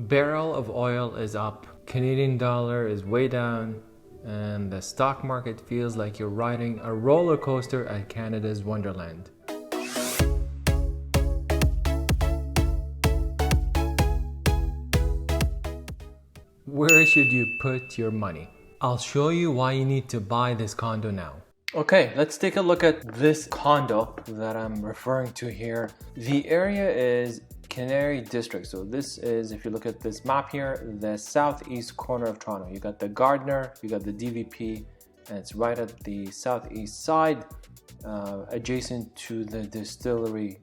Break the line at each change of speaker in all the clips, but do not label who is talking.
barrel of oil is up, Canadian dollar is way down, and the stock market feels like you're riding a roller coaster at Canada's Wonderland. Where should you put your money? I'll show you why you need to buy this condo now. Okay, let's take a look at this condo that I'm referring to here. The area is Canary District. So this is, if you look at this map here, the southeast corner of Toronto. You got the Gardner, you got the DVP, and it's right at the southeast side, adjacent to the Distillery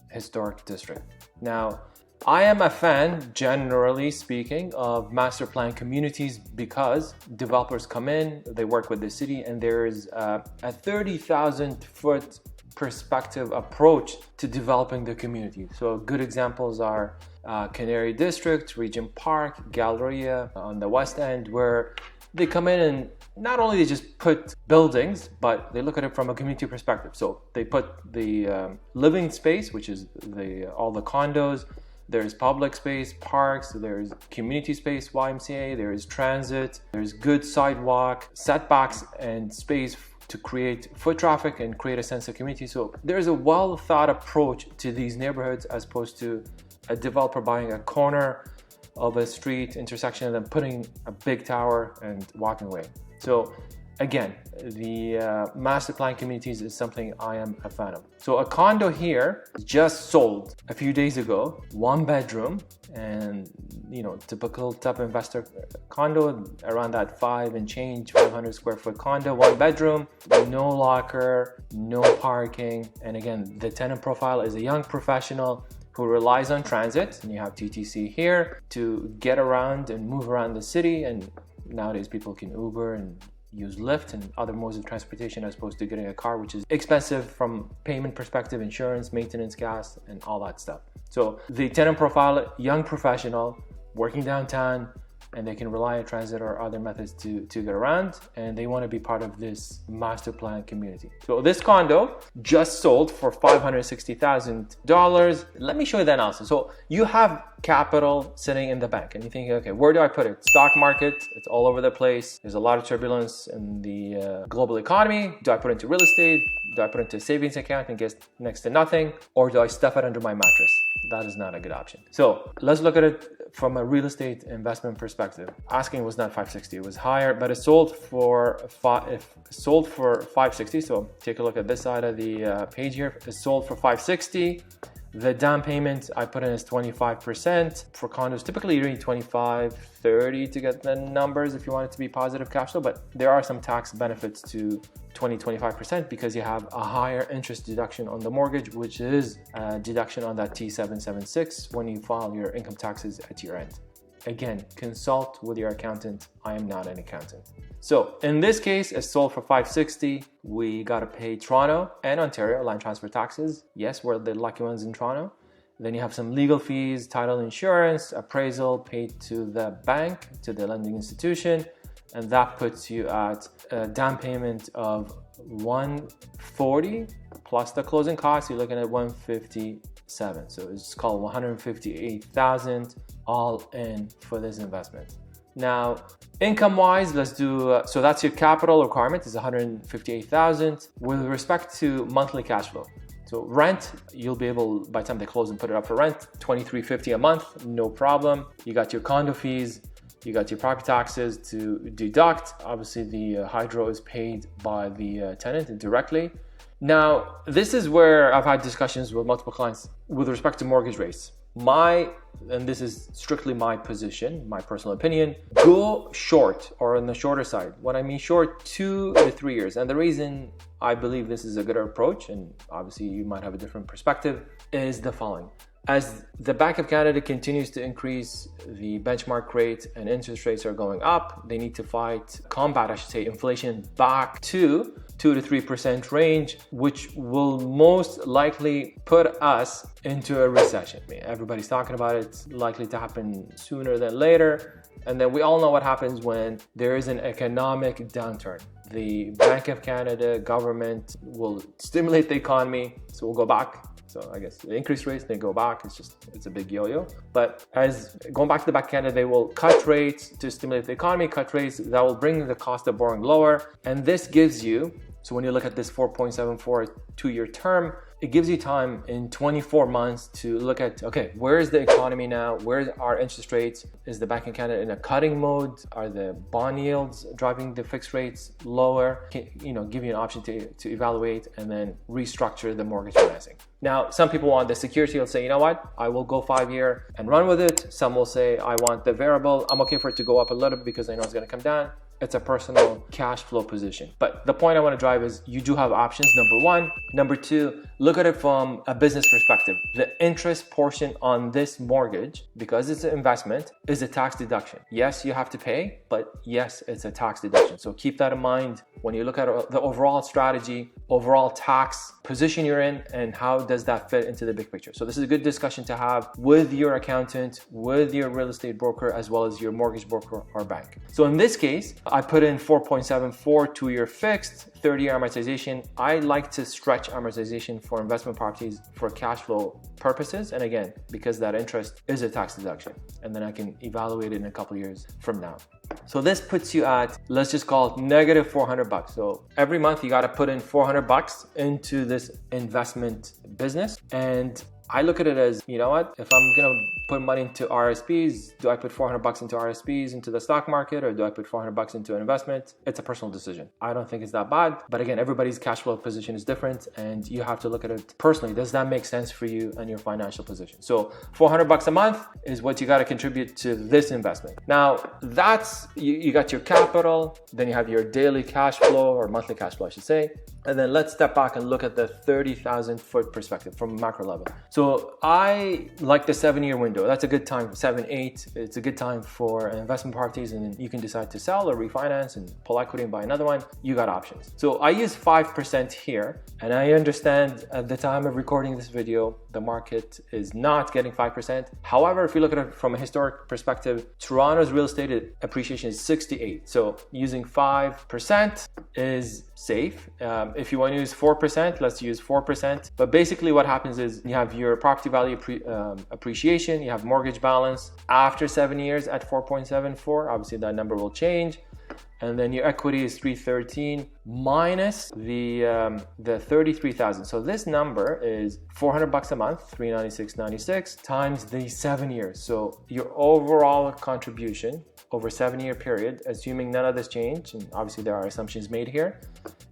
Historic District. Now, I am a fan, generally speaking, of master plan communities because developers come in, they work with the city, and there is a 30,000 foot perspective approach to developing the community. So good examples are Canary District, Regent Park, Galleria on the west end, where they come in and not only they just put buildings, but they look at it from a community perspective. So they put the living space, which is all the condos. There's public space, parks, there's community space, YMCA, there is transit, there's good sidewalk, setbacks, and space to create foot traffic and create a sense of community. So there's a well thought approach to these neighborhoods as opposed to a developer buying a corner of a street intersection and then putting a big tower and walking away. So again, the master plan communities is something I am a fan of. So a condo here just sold a few days ago, 1 bedroom, and typical type of investor condo around that 500 square foot condo, 1 bedroom, no locker, no parking. And again, the tenant profile is a young professional who relies on transit, and you have TTC here to get around and move around the city. And nowadays people can Uber and use Lyft and other modes of transportation as opposed to getting a car, which is expensive from payment perspective, insurance, maintenance, gas, and all that stuff. So the tenant profile, young professional, working downtown, and they can rely on transit or other methods to get around, and they want to be part of this master plan community. So this condo just sold for $560,000. Let me show you the analysis. So you have capital sitting in the bank and you're thinking, okay, where do I put it? Stock market, it's all over the place. There's a lot of turbulence in the global economy. Do I put it into real estate? Do I put it into a savings account and get next to nothing? Or do I stuff it under my mattress? That is not a good option. So let's look at it from a real estate investment perspective. Asking was not 560, it was higher, but it sold for 560. So take a look at this side of the page here. It sold for 560. The down payment I put in is 25%. For condos, typically you need 25, 30 to get the numbers if you want it to be positive cash flow, but there are some tax benefits to 25% because you have a higher interest deduction on the mortgage, which is a deduction on that T776 when you file your income taxes at your end. Again, consult with your accountant. I am not an accountant. So in this case, it's sold for 560. We got to pay Toronto and Ontario land transfer taxes. Yes, we're the lucky ones in Toronto. Then you have some legal fees, title insurance, appraisal paid to the bank, to the lending institution. And that puts you at a down payment of 140 plus the closing costs. You're looking at 157. So it's called 158,000 all in for this investment. Now, income-wise, let's do, so that's your capital requirement is 158,000 with respect to monthly cash flow. So rent, you'll be able, by the time they close and put it up for rent, $23.50 a month, no problem. You got your condo fees, you got your property taxes to deduct. Obviously, the hydro is paid by the tenant directly. Now, this is where I've had discussions with multiple clients with respect to mortgage rates. And this is strictly my position, my personal opinion, go short or on the shorter side. When I mean short, 2 to 3 years. And the reason I believe this is a good approach, and obviously you might have a different perspective, is the following. As the Bank of Canada continues to increase the benchmark rate and interest rates are going up, they need to combat inflation back to 2 to 3% range, which will most likely put us into a recession. I mean, everybody's talking about it, it's likely to happen sooner than later. And then we all know what happens when there is an economic downturn. The Bank of Canada government will stimulate the economy, so we'll go back So I guess they increase rates, they go back. It's a big yo-yo. But as going back to the Bank of Canada, they will cut rates to stimulate the economy, cut rates that will bring the cost of borrowing lower. And this gives you, so when you look at this 4.74 2-year term, it gives you time in 24 months to look at, okay, where is the economy now? Where are interest rates? Is the Bank of Canada in a cutting mode? Are the bond yields driving the fixed rates lower? You know, give you an option to evaluate and then restructure the mortgage financing. Now, some people want the security. They'll say, you know what? I will go 5-year and run with it. Some will say, I want the variable. I'm okay for it to go up a little bit because I know it's going to come down. It's a personal cash flow position. But the point I want to drive is you do have options, number one. Number two, look at it from a business perspective. The interest portion on this mortgage, because it's an investment, is a tax deduction. Yes, you have to pay, but yes, it's a tax deduction. So keep that in mind when you look at the overall strategy, overall tax position you're in, and how does that fit into the big picture. So this is a good discussion to have with your accountant, with your real estate broker, as well as your mortgage broker or bank. So in this case, I put in 4.74 2-year fixed, 30-year amortization. I like to stretch amortization for investment properties for cash flow purposes. And again, because that interest is a tax deduction, and then I can evaluate it in a couple years from now. So this puts you at, let's just call it negative $400. So every month you got to put in $400 into this investment business. And I look at it as, you know what, if I'm going to put money into RSPs, do I put $400 into RSPs into the stock market, or do I put $400 into an investment? It's a personal decision. I don't think it's that bad. But again, everybody's cash flow position is different, and you have to look at it personally. Does that make sense for you and your financial position? So $400 a month is what you got to contribute to this investment. Now that's, you got your capital, then you have your daily cash flow, or monthly cash flow, I should say. And then let's step back and look at the 30,000 foot perspective from a macro level. So I like the 7-year window. That's a good time, 7, 8. It's a good time for investment properties, and then you can decide to sell or refinance and pull equity and buy another one. You got options. So I use 5% here, and I understand at the time of recording this video, the market is not getting 5%. However, if you look at it from a historic perspective, Toronto's real estate appreciation is 68. So using 5% is safe. If you want to use 4%, let's use 4%. But basically what happens is you have your property value appreciation, you have mortgage balance after 7 years at 4.74. Obviously that number will change. And then your equity is 313 minus the 33,000. So this number is $400 a month, 396.96 times the 7 years. So your overall contribution over a 7-year period, assuming none of this change, and obviously there are assumptions made here,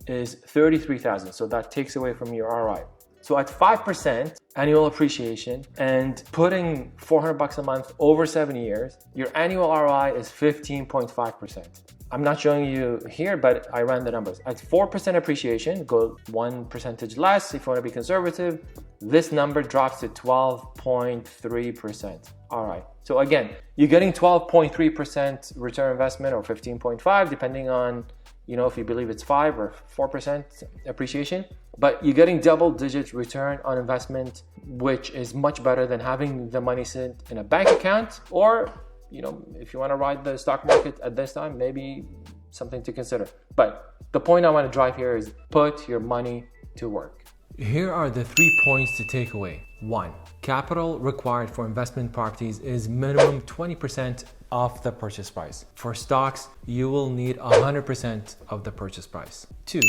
is 33,000. So that takes away from your ROI. So at 5% annual appreciation and putting $400 a month over 7 years, your annual ROI is 15.5%. I'm not showing you here, but I ran the numbers. At 4% appreciation, go 1% less if you want to be conservative, this number drops to 12.3%. All right. So again, you're getting 12.3% return investment, or 15.5, depending on, you know, if you believe it's 5 or 4% appreciation, but you're getting double-digit return on investment, which is much better than having the money sit in a bank account, or, you know, if you want to ride the stock market at this time, maybe something to consider. But the point I want to drive here is put your money to work. Here are the 3 points to take away. 1. Capital required for investment properties is minimum 20% of the purchase price. For stocks, you will need 100% of the purchase price. 2.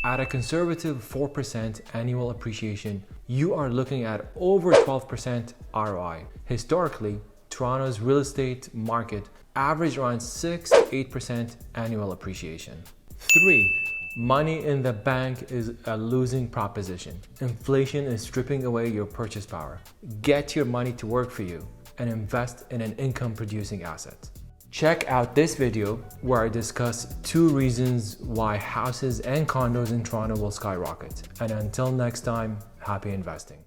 At a conservative 4% annual appreciation, you are looking at over 12% ROI. Historically, Toronto's real estate market averaged around 6 to 8% annual appreciation. 3. Money in the bank is a losing proposition. Inflation is stripping away your purchase power. Get your money to work for you and invest in an income-producing asset. Check out this video where I discuss 2 reasons why houses and condos in Toronto will skyrocket. And until next time, happy investing.